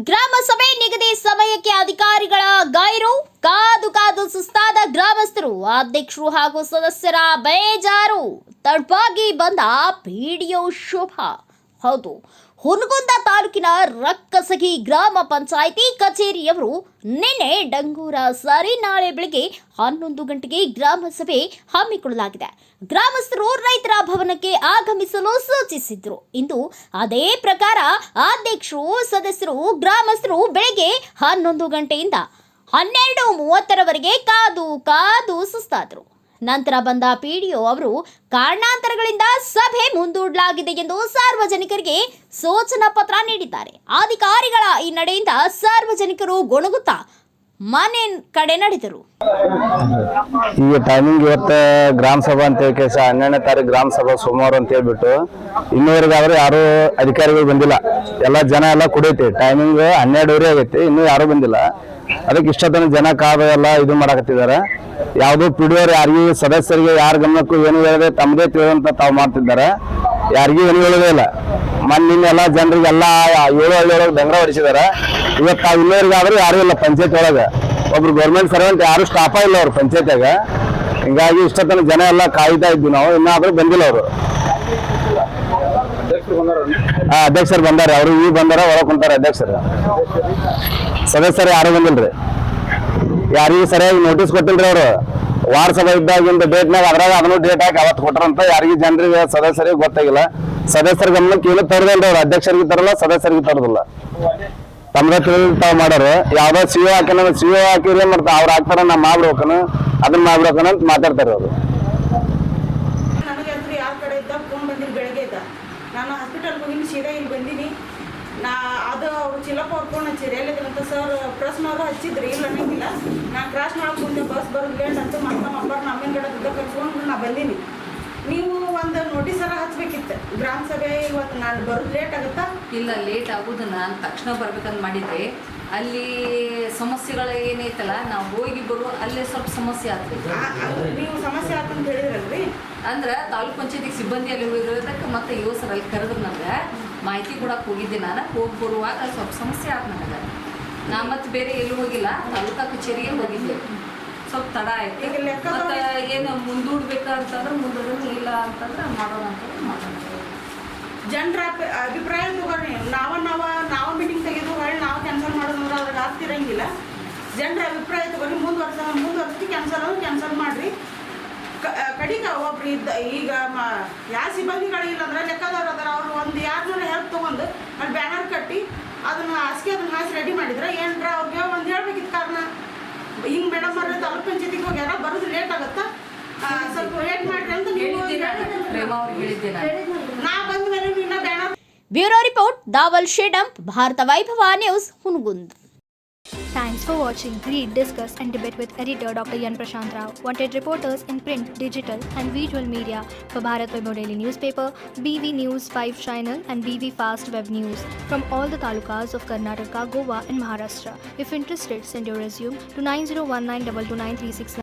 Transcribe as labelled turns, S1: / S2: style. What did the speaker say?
S1: ಗ್ರಾಮ ಸಭೆ ನಿಗದಿ ಸಮಯಕ್ಕೆ ಅಧಿಕಾರಿಗಳ ಗೈರು, ಕಾದು ಕಾದು ಸುಸ್ತಾದ ಗ್ರಾಮಸ್ಥರು, ಅಧ್ಯಕ್ಷರು ಹಾಗೂ ಸದಸ್ಯರ ಬೇಜಾರು, ತಡವಾಗಿ ಬಂದ ಪಿಡಿಒ ಶೋಭಾ. ಹೌದು, ಹುನಗುಂದ ತಾಲೂಕಿನ ರಕ್ಕಸಗಿ ಗ್ರಾಮ ಪಂಚಾಯಿತಿ ಕಚೇರಿಯವರು ನಿನ್ನೆ ಡಂಗೂರ ಸಾರಿ ನಾಳೆ ಬೆಳಗ್ಗೆ 11 ಗಂಟೆಗೆ ಗ್ರಾಮ ಸಭೆ ಹಮ್ಮಿಕೊಳ್ಳಲಾಗಿದೆ. ಗ್ರಾಮಸ್ಥರು ರೈತರ ಭವನಕ್ಕೆ ಆಗಮಿಸಲು ಸೂಚಿಸಿದ್ರು. ಇಂದು ಅದೇ ಪ್ರಕಾರ ಅಧ್ಯಕ್ಷರು, ಸದಸ್ಯರು, ಗ್ರಾಮಸ್ಥರು ಬೆಳಗ್ಗೆ 11 ಗಂಟೆಯಿಂದ 12:30ರವರೆಗೆ ಕಾದು ಕಾದು ಸುಸ್ತಾದರು. ನಂತರ ಬಂದ ಪಿಡಿಒ ಅವರು ಕಾರಣಾಂತರಗಳಿಂದ ಸಭೆ ಮುಂದೂಡಲಾಗಿದೆ ಎಂದು ಸಾರ್ವಜನಿಕರಿಗೆ ಸೂಚನಾ ಪತ್ರ ನೀಡಿದ್ದಾರೆ. ಅಧಿಕಾರಿಗಳ ಈ ನಡೆಯಿಂದ ಸಾರ್ವಜನಿಕರು ಗೊಣಗುತ್ತಾ ಮನೆ ಕಡೆ ನಡೆದರು.
S2: ಈಗ ಟೈಮಿಂಗ್ ಇವತ್ತು ಗ್ರಾಮ ಸಭಾ ಅಂತ ಹೇಳಿ 12ನೇ ತಾರೀಕು ಗ್ರಾಮ ಸಭಾ ಸೋಮವಾರ ಅಂತ ಹೇಳ್ಬಿಟ್ಟು ಇನ್ನೂವರೆಗಾದ್ರೆ ಯಾರು ಅಧಿಕಾರಿಗಳು ಬಂದಿಲ್ಲ. ಎಲ್ಲ ಜನ ಎಲ್ಲ ಕುಡಿಯೈತಿ. ಟೈಮಿಂಗ್ 12:30 ಆಗೈತಿ, ಇನ್ನೂ ಯಾರು ಬಂದಿಲ್ಲ. ಅದಕ್ಕೆ ಇಷ್ಟೊತ್ತನ ಜನ ಕಾದು ಎಲ್ಲ ಇದು ಮಾಡಕತ್ತಿದ್ದಾರೆ. ಯಾವ್ದು ಪಿಡಿಒರು ಯಾರಿಗೂ ಸದಸ್ಯರಿಗೆ ಯಾರ ಗಮನಕ್ಕೂ ಏನು ಹೇಳದೆ ತಮ್ಮದೇ ತಿಳಿದಂತ ತಾವು ಮಾಡ್ತಿದ್ದಾರೆ. ಯಾರಿಗೂ ಏನು ಹೇಳೋದೇ ಇಲ್ಲ. ನಿನ್ನೆಲ್ಲ ಜನರಿಗೆಲ್ಲ 7 ಹಳ್ಳಿಯೊಳಗೆ ಬೆಂಗ್ರ ಹೊಡಿಸಿದಾರೆ. ಇವತ್ತು ತಾವು ಇನ್ನೂವರೆಗಾದ್ರೆ ಯಾರು ಇಲ್ಲ ಪಂಚಾಯತ್ ಒಳಗೆ. ಒಬ್ರು ಗೌರ್ಮೆಂಟ್ ಸರ್ವೆಂಟ್ ಯಾರು ಸ್ಟಾಫ ಇಲ್ಲ ಅವ್ರು ಪಂಚಾಯತ್ಯಾಗ. ಹಿಂಗಾಗಿ ಇಷ್ಟೊತ್ತನ ಜನ ಎಲ್ಲ ಕಾಯ್ತಾ ಇದ್ವಿ ನಾವು, ಇನ್ನಾದ್ರೂ ಬಂದಿಲ್ಲ ಅವರು. ಅಧ್ಯಕ್ಷರು ಬಂದಾರೆ, ಅವರು ಈಗ ಬಂದಾರ, ಒಳಗೆ ಕುಂತಾರೆ ಅಧ್ಯಕ್ಷರು. ಸದಸ್ಯರು ಯಾರು ಬಂದಿಲ್ರಿ, ಯಾರಿಗೂ ಸರಿಯಾಗಿ ನೋಟಿಸ್ ಕೊಟ್ಟಿಲ್ರಿ ಅವರು. ವಾರ್ಡ್ ಸಭೆ ಇದ್ದಾಗಿಂದ ಡೇಟ್ನಾಗ ಅದ್ರಾಗ ಅದನ್ನು ಡೇಟ್ ಹಾಕಿ ಅವತ್ತು ಕೊಟ್ರಂತ ಯಾರಿಗೂ ಜನರಿಗೆ ಸದಸ್ಯರಿಗೆ ಗೊತ್ತಾಗಿಲ್ಲ. ಸದಸ್ಯರ ಗಮನಕ್ಕೆ ಏನು ತರದಿಲ್ಲ ಅವ್ರು. ಅಧ್ಯಕ್ಷರಿಗೆ ತರಲ್ಲ, ಸದಸ್ಯರಿಗೆ ತರದಿಲ್ಲ. ತಮ್ಮದ ತಿಳಿದು ತಾವು ಮಾಡೋರು. ಯಾವ್ದೋ ಸಿಒ ಹಾಕಿನ ಸಿಒ ಹಾಕಿದ್ರೆ ಮಾಡ್ತಾ ಅವ್ರು ಹಾಕ್ತಾರ, ನಾ ಮಾಡ್ಬೇಕನ ಅದನ್ನ ಮಾಡ್ಬೇಕನ ಅಂತ ಮಾತಾಡ್ತಾರೆ ಅವರು.
S3: ನನಗಂತೂ ಯಾರ ಕಡೆ ಇದ್ದ ಫೋನ್ ಬಂದಿಲ್ಲ. ಬೆಳಗ್ಗೆ ಇದ್ದ ನಾನು ಹಾಸ್ಪಿಟಲ್ಗೆ ಹೋಗಿನಿ, ಸೀದಾ ಇಲ್ಲಿ ಬಂದೀನಿ. ಅದು ಅವ್ರು ಚಿಲ್ಲಪ್ಪ ಅವ್ರು ಫೋನ್ ಹಚ್ಚಿರಿ, ಎಲ್ಲಿದ್ರಂತ ಸರ್ ಪ್ರೆಸ್ನವರು ಹಚ್ಚಿದ್ರಿ, ಇಲ್ಲ ಅನ್ನಂಗಿಲ್ಲ. ನಾನು ಕ್ರಾಸ್ ಮಾಡಕ್ಕೆ ಮುಂದೆ ಬಸ್ ಬರೋದು ಲೇಟ್ ಅಂತ ಮತ್ತೆ ಅಬ್ಬರು ನಮ್ಮಿನ ಕಡೆ ದುಡ್ಡು ಕರ್ಸ್ಕೊಂಡು ನಾ ಬಂದೀನಿ. ನೀವು ಒಂದು ನೋಟಿಸರ ಹಚ್ಬೇಕಿತ್ತು. ಗ್ರಾಮ ಸಭೆ ಇವತ್ತು ನಾನು ಬರೋದು ಲೇಟ್ ಆಗುತ್ತಾ?
S4: ಇಲ್ಲ, ಲೇಟ್ ಆಗೋದು ನಾನು ತಕ್ಷಣ ಬರ್ಬೇಕಂತ ಮಾಡಿದ್ದೆ. ಅಲ್ಲಿ ಸಮಸ್ಯೆಗಳು ಏನೈತಲ್ಲ, ನಾವು ಹೋಗಿ ಬರುವ ಅಲ್ಲೇ ಸ್ವಲ್ಪ ಸಮಸ್ಯೆ ಆಗ್ತದೆ.
S3: ನೀವು ಸಮಸ್ಯೆ ಆಯ್ತು ಹೇಳಿದ್ರಲ್ರಿ,
S4: ಅಂದ್ರೆ ತಾಲೂಕ್ ಪಂಚಾಯತಿಗೆ ಸಿಬ್ಬಂದಿ ಅಲ್ಲಿ ಹೋಗಿರೋದಕ್ಕೆ ಮತ್ತೆ ಯುವಸರು ಅಲ್ಲಿ ಕರೆದ್ರು. ನನಗೆ ಮಾಹಿತಿ ಕೊಡಕ್ಕೆ ಹೋಗಿದ್ದೆ. ನಾನು ಹೋಗಿ ಬರುವಾಗ ಸ್ವಲ್ಪ ಸಮಸ್ಯೆ ಆಯ್ತು ನನಗೆ. ನಾ ಮತ್ತೆ ಬೇರೆ ಎಲ್ಲೂ ಹೋಗಿಲ್ಲ, ತಾಲೂಕಾ ಕಚೇರಿಗೆ ಹೋಗಿದ್ದೆ. ಸ್ವಲ್ಪ ತಡ ಆಯ್ತು. ಮತ್ತೆ ಏನು ಮುಂದೂಡ್ಬೇಕಂತಂದ್ರೆ ಮುಂದೂಡೋದು, ಇಲ್ಲ ಅಂತಂದ್ರೆ ಮಾಡೋಣ ಅಂತ ಮಾಡೋಣ.
S3: ಜನರ ಅಭಿಪ್ರಾಯ ತಗೋರಿ. ನಾವು ಮೀಟಿಂಗ್ ತೆಗೆದು ಹೊಳ್ಳಿ ನಾವು ಕ್ಯಾನ್ಸಲ್ ಮಾಡೋದಂದ್ರೆ ಅದ್ರಾಗ ಆಗ್ತಿರಂಗಿಲ್ಲ. ಜನರ ಅಭಿಪ್ರಾಯ ತಗೋರಿ. ಮುಂದುವರ್ಸಿ ಕ್ಯಾನ್ಸಲ್ ಮಾಡಿರಿ. ಕಡಿಕ ಒಬ್ರು ಇದ್ದ ಈಗ ಯಾವ ಸಿಬ್ಬಂದಿಗಳಿಲ್ಲ ಅಂದ್ರೆ ಲೆಕ್ಕದವ್ರು ಅದಾರ, ಅವ್ರು ಒಂದು 200 ಹೆಲ್ಪ್ ತೊಗೊಂಡು ಅಲ್ಲಿ ಬ್ಯಾನರ್ ಕಟ್ಟಿ ಅದನ್ನು ಹಾಸಿ ರೆಡಿ ಮಾಡಿದ್ರೆ ಏನ್ರ ಅವ್ರಿಗೆ ಒಂದು ಹೇಳ್ಬೇಕಿತ್ತು ಕಾರಣ. ಹಿಂಗೆ ಮೇಡಮ್ ಅವ್ರೆ ತಾಲೂಕ್ ಪಂಚಾಯತಿಗೆ ಹೋಗ್ಯಾರ, ಬರೋದು ಲೇಟ್ ಆಗುತ್ತಾ, ಸ್ವಲ್ಪ ವೇಟ್ ಮಾಡ್ರಿ ಅಂತ ನೀವು ನಾ ಬಂದ ಮೇಲೆ ಇನ್ನ banner.
S1: Bureau report, Dawal Shedam, Bharat Vaibhav news, Hungund.
S5: Thanks for watching. Read, discuss and debate with editor Dr. Yan Prashant Rao. Wanted reporters in print, digital and visual media for Bharat Vaibhav Daily Newspaper, BV News 5 Channel and BV Fast Web News from all the talukas of Karnataka, Goa and Maharashtra. If interested, send your resume to 9019229369.